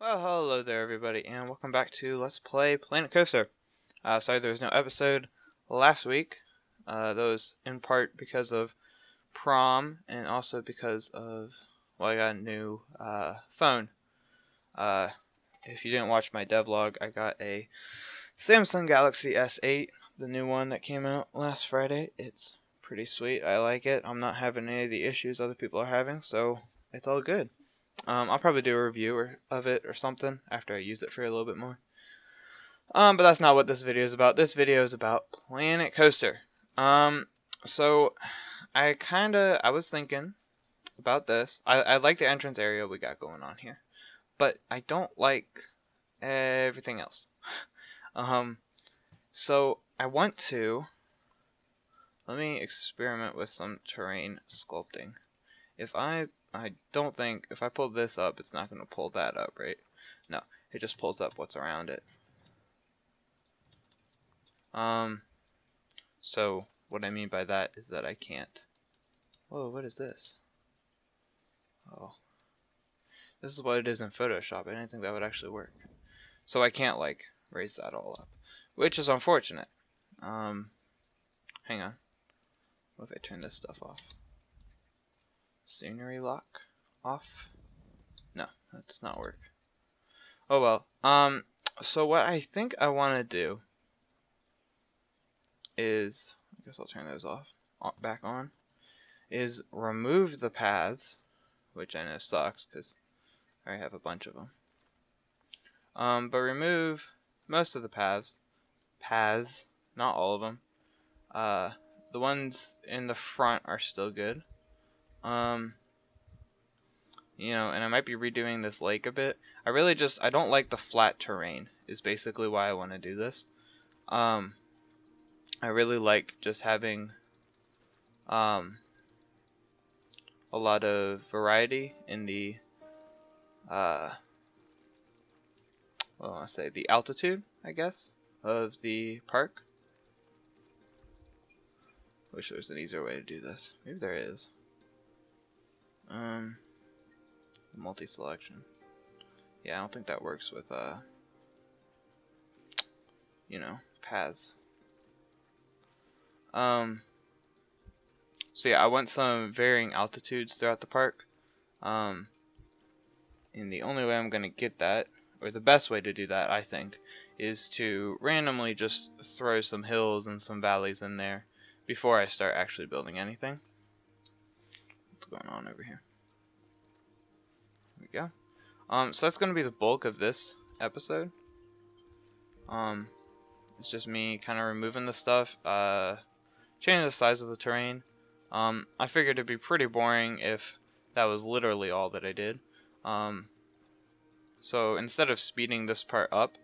Well, hello there everybody, and welcome back to Let's Play Planet Coaster. Sorry there was no episode last week. That was in part because of prom, and also because of, well, I got a new phone. If you didn't watch my devlog, I got a Samsung Galaxy S8, the new one that came out last Friday. It's pretty sweet, I like it. I'm not having any of the issues other people are having, so it's all good. I'll probably do a review of it or something after I use it for a little bit more. But that's not what this video is about. This video is about Planet Coaster. So I was thinking about this. I like the entrance area we got going on here, but I don't like everything else. So I want to, let me experiment with some terrain sculpting. I don't think, if I pull this up, it's not going to pull that up, right? No, it just pulls up what's around it. So what I mean by that is that I can't. Whoa, what is this? Oh. This is what it is in Photoshop. I didn't think that would actually work. So I can't, like, raise that all up, which is unfortunate. Hang on. What if I turn this stuff off? Scenery lock off? No, that does not work. Oh well. So what I think I want to do is, I guess I'll turn those off, back on, is remove the paths, which I know sucks because I already have a bunch of them. But remove most of the paths, not all of them. The ones in the front are still good. You know, and I might be redoing this lake a bit. I don't like the flat terrain, is basically why I want to do this. I really like just having a lot of variety in the the altitude, I guess, of the park. Wish there was an easier way to do this. Maybe there is. Multi-selection. Yeah, I don't think that works with you know, paths. So yeah, I want some varying altitudes throughout the park. And the only way I'm gonna get that, or the best way to do that, I think, is to randomly just throw some hills and some valleys in there before I start actually building anything. What's going on over here? There we go. So that's gonna be the bulk of this episode. It's just me kind of removing the stuff, changing the size of the terrain. I figured it'd be pretty boring if that was literally all that I did. So instead of speeding this part up,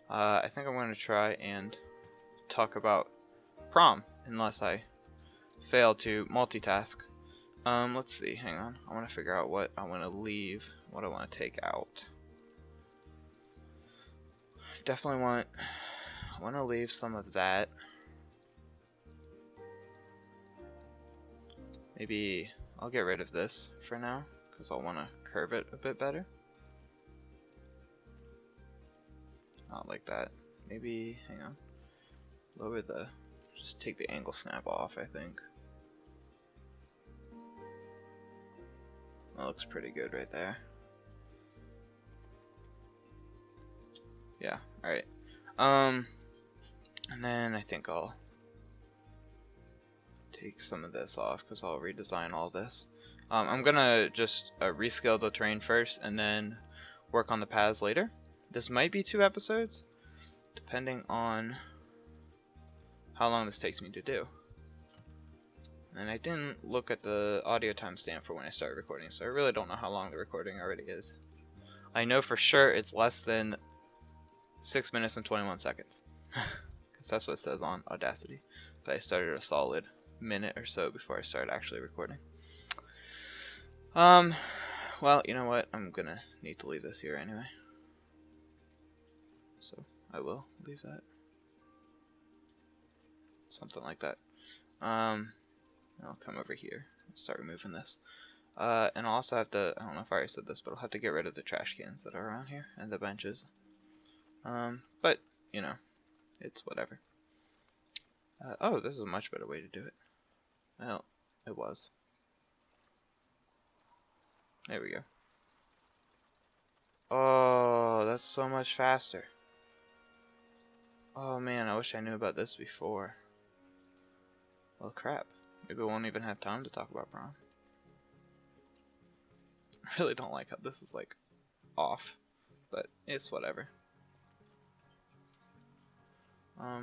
I think I'm going to try and talk about prom, unless I fail to multitask. Let's see, hang on. I want to figure out what I want to leave, what I want to take out. Definitely I want to leave some of that. Maybe I'll get rid of this for now, because I'll want to curve it a bit better. Not like that. Maybe, hang on. Lower the, just take the angle snap off, I think. That looks pretty good right there. Yeah, alright. And then I think I'll take some of this off because I'll redesign all this. I'm gonna just rescale the terrain first and then work on the paths later. This might be 2 episodes, depending on how long this takes me to do. And I didn't look at the audio timestamp for when I started recording, so I really don't know how long the recording already is. I know for sure it's less than 6 minutes and 21 seconds. Because that's what it says on Audacity. But I started a solid minute or so before I started actually recording. Well, you know what? I'm gonna need to leave this here anyway. So, I will leave that. Something like that. I'll come over here and start removing this. And I'll also have to, I don't know if I already said this, but I'll have to get rid of the trash cans that are around here and the benches. But, you know, it's whatever. Oh, this is a much better way to do it. Well, it was. There we go. Oh, that's so much faster. Oh man, I wish I knew about this before. Well, crap. Maybe we won't even have time to talk about prom. I really don't like how this is like off, but it's whatever.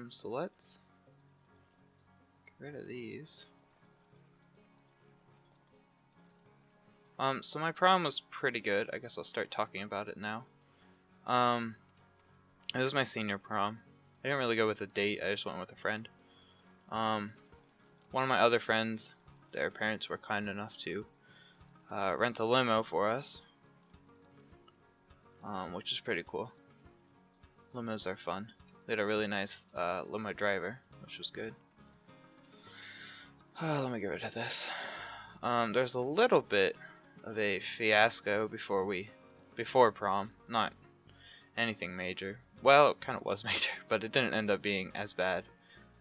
So let's get rid of these. So my prom was pretty good. I guess I'll start talking about it now. It was my senior prom. I didn't really go with a date, I just went with a friend. One of my other friends, their parents were kind enough to rent a limo for us, which is pretty cool. Limos are fun. They had a really nice limo driver, which was good. Let me get rid of this. There's a little bit of a fiasco before prom. Not anything major. Well, it kind of was major, but it didn't end up being as bad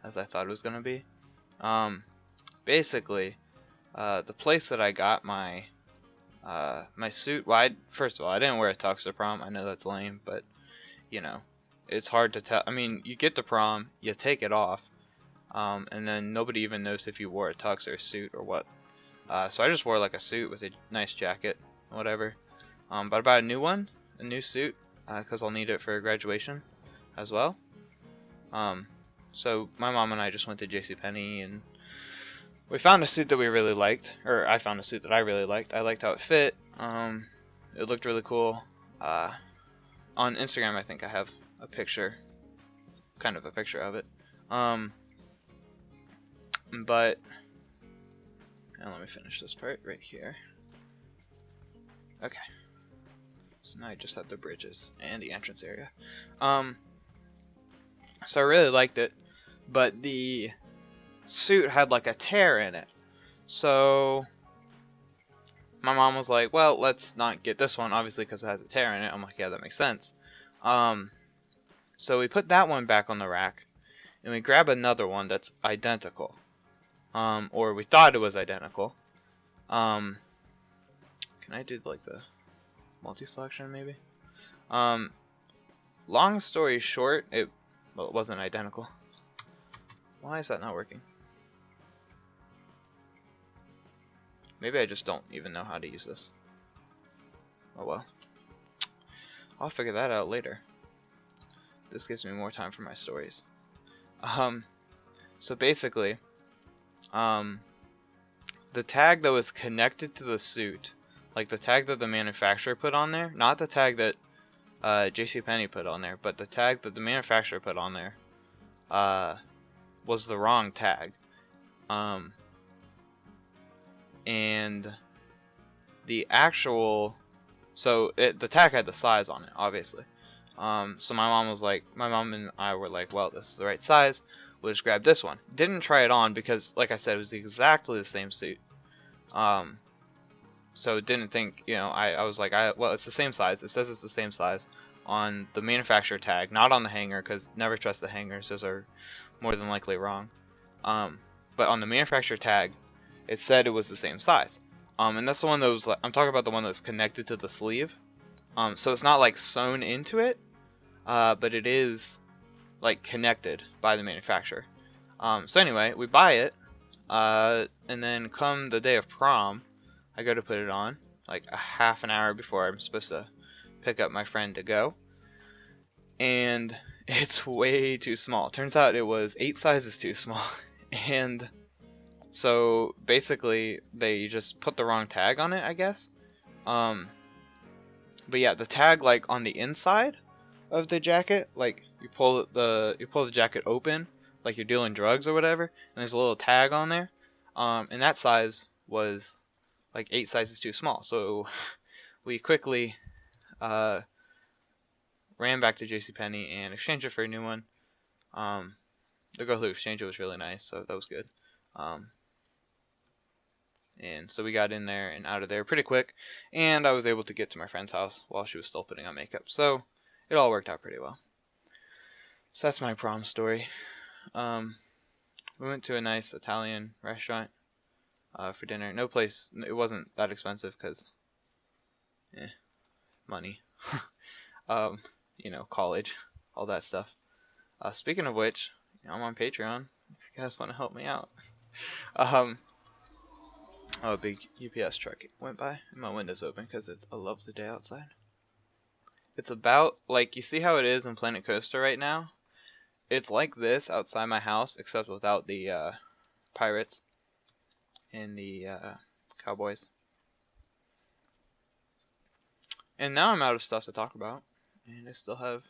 as I thought it was gonna be. Basically, the place that I got my my suit. Well, first of all, I didn't wear a tux to prom. I know that's lame, but you know, it's hard to tell. I mean, you get to prom, you take it off, and then nobody even knows if you wore a tux or a suit or what. So I just wore like a suit with a nice jacket, whatever. But I bought a new suit, because I'll need it for graduation as well. So my mom and I just went to JCPenney and we found a suit that we really liked, or I found a suit that I really liked. I liked how it fit. It looked really cool. On Instagram, I think I have a picture, kind of a picture of it. But and let me finish this part right here. Okay. So now I just have the bridges and the entrance area. So I really liked it, but the suit had like a tear in it. So my mom was like, well, let's not get this one, obviously, because it has a tear in it. I'm like, yeah, that makes sense. So we put that one back on the rack, and we grab another one that's identical. Or we thought it was identical. Can I do like the multi-selection maybe? Long story short, it wasn't identical. Why is that not working? Maybe I just don't even know how to use this. Oh well. I'll figure that out later. This gives me more time for my stories. So basically, the tag that was connected to the suit, like the tag that the manufacturer put on there, not the tag that JCPenney put on there, but the tag that the manufacturer put on there, was the wrong tag. And the actual, the tag had the size on it, obviously. So my mom and I were like, well, this is the right size. We'll just grab this one. Didn't try it on because, like I said, it was exactly the same suit. So didn't think, I was like, well, it's the same size. It says it's the same size on the manufacturer tag, not on the hanger, because never trust the hangers. Those are more than likely wrong. But on the manufacturer tag, it said it was the same size. And that's the one that was, I'm talking about the one that's connected to the sleeve. So it's not like sewn into it, but it is like connected by the manufacturer. So anyway, we buy it, and then come the day of prom, I go to put it on, like a half an hour before I'm supposed to pick up my friend to go, and it's way too small. Turns out it was 8 sizes too small, and so basically they just put the wrong tag on it, I guess. But yeah, the tag, like on the inside of the jacket, like you pull the jacket open, like you're dealing drugs or whatever, and there's a little tag on there. And that size was like 8 sizes too small. So we quickly ran back to JCPenney and exchanged it for a new one. The girl who exchanged it was really nice, so that was good. And so we got in there and out of there pretty quick, and I was able to get to my friend's house while she was still putting on makeup. So it all worked out pretty well. So that's my prom story. We went to a nice Italian restaurant for dinner. No place, it wasn't that expensive because, money. College, all that stuff. Speaking of which, I'm on Patreon if you guys want to help me out. A big UPS truck went by and my window's open because it's a lovely day outside. It's about, like, you see how it is in Planet Coaster right now? It's like this outside my house, except without the pirates and the cowboys. And now I'm out of stuff to talk about, and I still have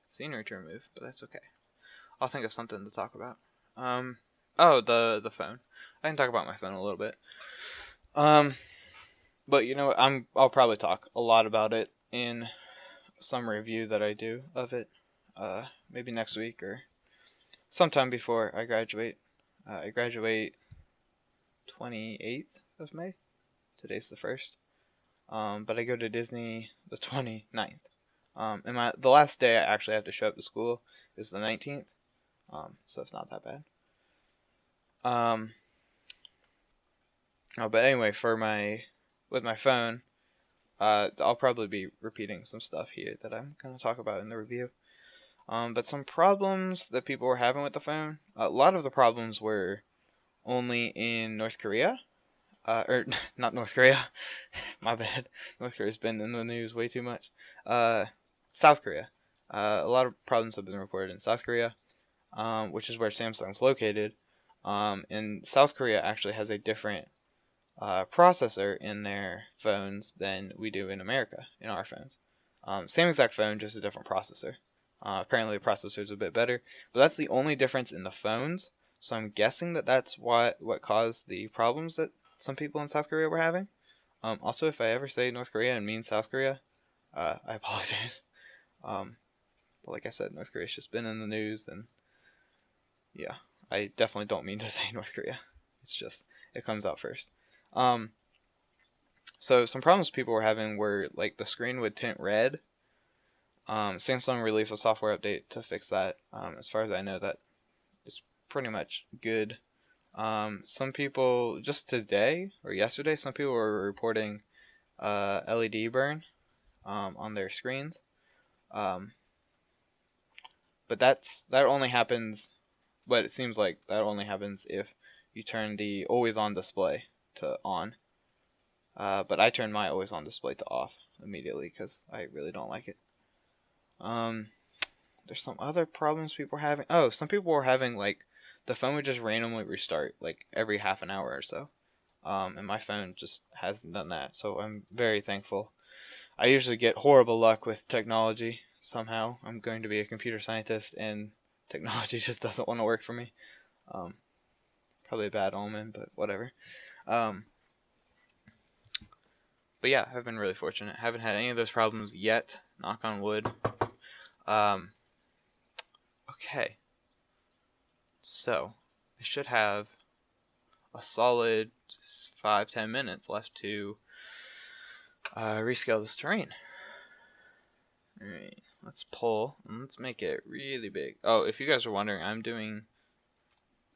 scenery to remove, but that's okay. I'll think of something to talk about. The phone. I can talk about my phone a little bit. But you know what? I'll probably talk a lot about it in some review that I do of it. Maybe next week or sometime before I graduate. I graduate 28th of May. Today's the 1st. But I go to Disney the 29th. And the last day I actually have to show up to school is the 19th. So it's not that bad. But anyway, with my phone, I'll probably be repeating some stuff here that I'm going to talk about in the review. But some problems that people were having with the phone, a lot of the problems were only in North Korea. Or not North Korea. My bad. North Korea's been in the news way too much. South Korea. A lot of problems have been reported in South Korea, which is where Samsung's located. And South Korea actually has a different processor in their phones than we do in America, in our phones. Same exact phone, just a different processor. Apparently the processor's a bit better, but that's the only difference in the phones. So I'm guessing that that's what caused the problems that some people in South Korea were having. Also, if I ever say North Korea and mean South Korea, I apologize. But like I said, North Korea's just been in the news, and yeah, I definitely don't mean to say North Korea. It's just, it comes out first. So some problems people were having were, like, the screen would tint red. Samsung released a software update to fix that. As far as I know, that is pretty much good. Some people, just today or yesterday, some people were reporting LED burn on their screens. But that only happens, but it seems like that only happens if you turn the always on display to on. But I turned my always on display to off immediately because I really don't like it. There's some other problems people were having. Oh, some people were having, like, the phone would just randomly restart, like, every half an hour or so. And my phone just hasn't done that, so I'm very thankful. I usually get horrible luck with technology somehow. I'm going to be a computer scientist, and technology just doesn't want to work for me. Probably a bad omen, but whatever. But yeah, I've been really fortunate. Haven't had any of those problems yet, knock on wood. Okay. So, I should have a solid 5-10 minutes left to rescale this terrain. Alright, let's pull, and let's make it really big. Oh, if you guys are wondering, I'm doing,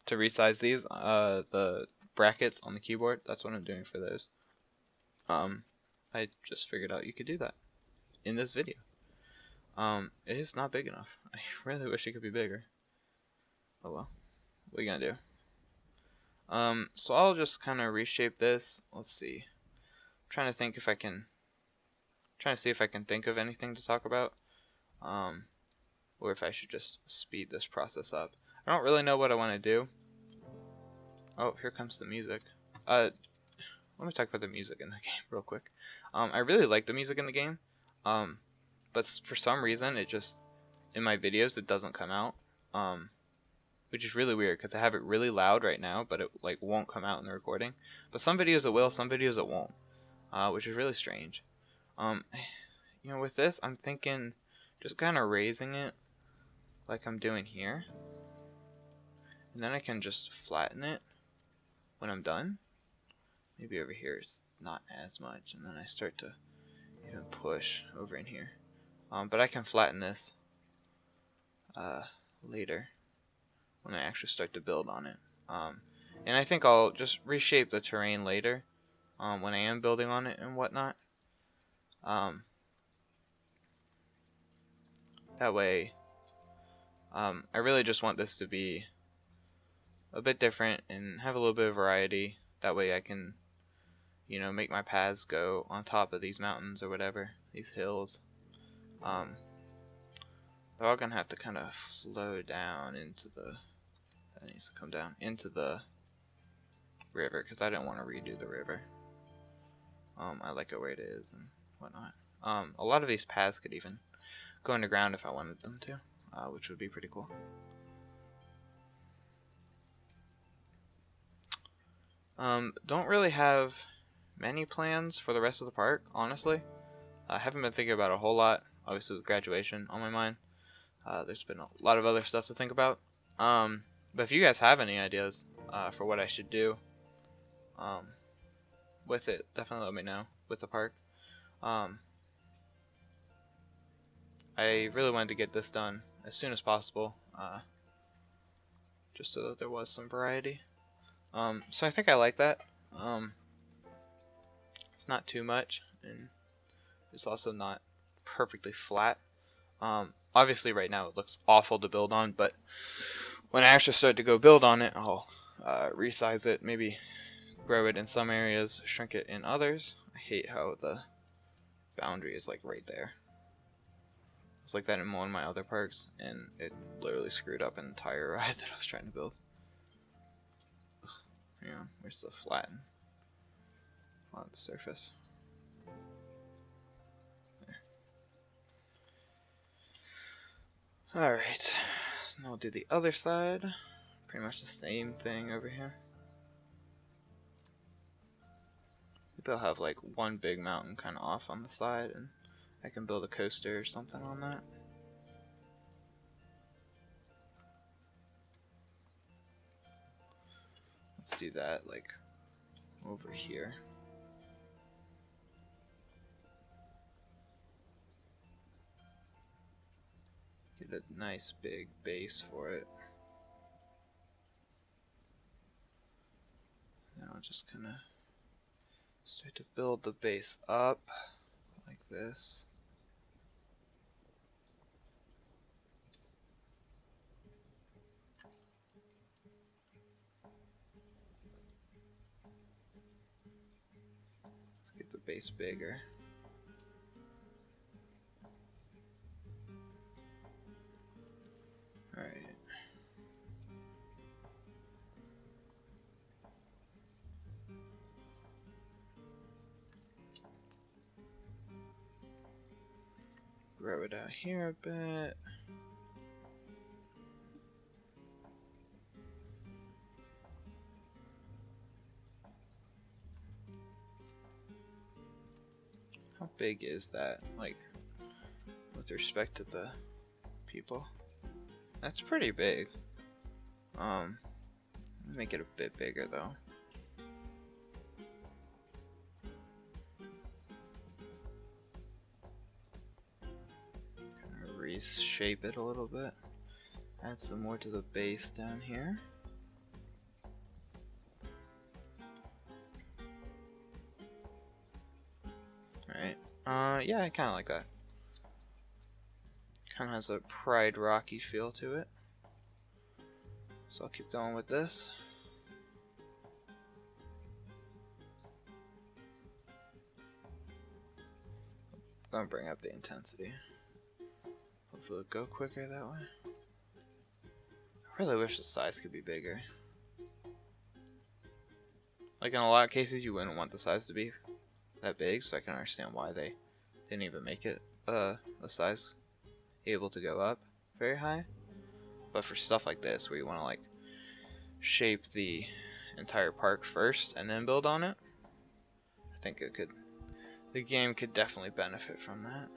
to resize these, the brackets on the keyboard, that's what I'm doing for those. I just figured out you could do that in this video. It is not big enough. I really wish it could be bigger. Oh well. What are you gonna do? So I'll just kind of reshape this. Let's see. I'm trying to think if I can. Trying to see if I can think of anything to talk about. Or if I should just speed this process up. I don't really know what I want to do. Oh, here comes the music. Let me talk about the music in the game real quick. I really like the music in the game. But for some reason, it just, in my videos, it doesn't come out. Which is really weird because I have it really loud right now, but it, like, won't come out in the recording. But some videos it will, some videos it won't. Which is really strange. With this, I'm thinking just kind of raising it like I'm doing here. And then I can just flatten it when I'm done. maybe over here it's not as much, and then I start to even push over in here. But I can flatten this later when I actually start to build on it. And I think I'll just reshape the terrain later when I am building on it and whatnot. That way, I really just want this to be a bit different and have a little bit of variety. That way I can, you know, make my paths go on top of these mountains or whatever, these hills. They're all gonna have to kind of flow down into the, that needs to come down into the river, because I don't want to redo the river. I like it where it is and whatnot. A lot of these paths could even go underground if I wanted them to, which would be pretty cool. Don't really have many plans for the rest of the park, honestly. I haven't been thinking about a whole lot, obviously with graduation on my mind. There's been a lot of other stuff to think about. But if you guys have any ideas for what I should do with it, definitely let me know with the park. I really wanted to get this done as soon as possible, just so that there was some variety. So I think I like that. It's not too much, and it's also not perfectly flat. Obviously right now it looks awful to build on, but when I actually start to go build on it, I'll resize it, maybe grow it in some areas, shrink it in others. I hate how the boundary is like right there. It's like that in one of my other parks, and it literally screwed up an entire ride that I was trying to build. Yeah, where's the flatten the surface? There. Alright, so now we'll do the other side. Pretty much the same thing over here. Maybe I'll have like one big mountain kind of off on the side, and I can build a coaster or something on that. Let's do that like over here. Get a nice big base for it. Now I'll just kind of start to build the base up like this. Let's get the base bigger. Alright. Grow it out here a bit. How big is that, like, with respect to the people? That's pretty big. Make it a bit bigger though. Kind of reshape it a little bit. Add some more to the base down here. Alright. Yeah, I kinda like that. Kinda has a Pride Rocky feel to it. So I'll keep going with this. I'm gonna bring up the intensity. Hopefully it'll go quicker that way. I really wish the size could be bigger. Like in a lot of cases you wouldn't want the size to be that big, so I can understand why they didn't even make it the size able to go up very high. But for stuff like this where you want to like shape the entire park first and then build on it, I think the game could definitely benefit from that.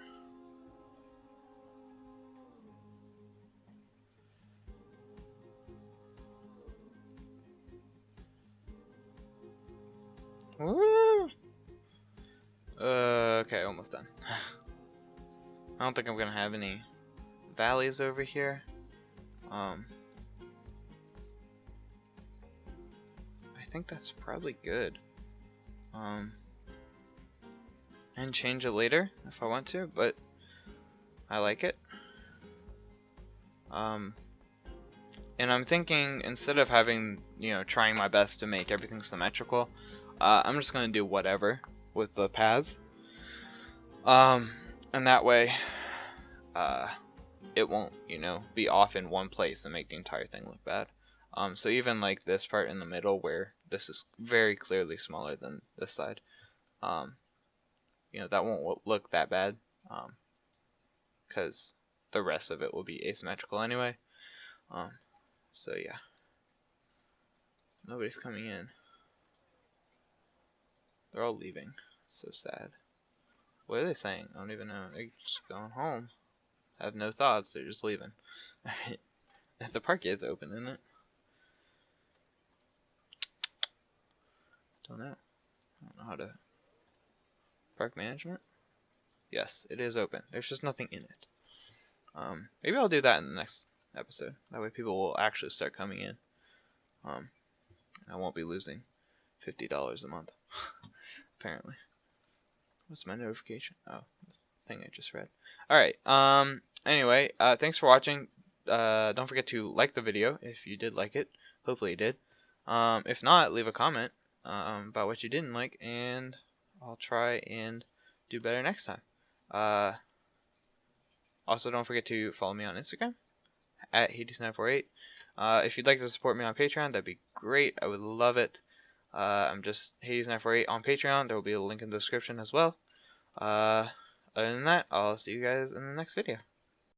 Woo! Okay, almost done. I don't think I'm gonna have any valleys over here. I think that's probably good. And change it later if I want to, but I like it. And I'm thinking, instead of having, trying my best to make everything symmetrical, I'm just gonna do whatever with the paths. And that way, it won't, be off in one place and make the entire thing look bad. So even like this part in the middle where this is very clearly smaller than this side, that won't look that bad, because the rest of it will be asymmetrical anyway. So yeah, nobody's coming in. They're all leaving. So sad. What are they saying? I don't even know. They're just going home. I have no thoughts. They're just leaving. The park is open, isn't it? Don't know. I don't know how to. Park management? Yes, it is open. There's just nothing in it. Maybe I'll do that in the next episode. That way people will actually start coming in. I won't be losing $50 a month. Apparently. What's my notification? Oh, this thing I just read. Alright, anyway, thanks for watching. Don't forget to like the video if you did like it. Hopefully you did. If not, leave a comment about what you didn't like, and I'll try and do better next time. Also, don't forget to follow me on Instagram at Hades948. If you'd like to support me on Patreon, that'd be great. I would love it. I'm just Hades948 on Patreon. There will be a link in the description as well. Other than that, I'll see you guys in the next video.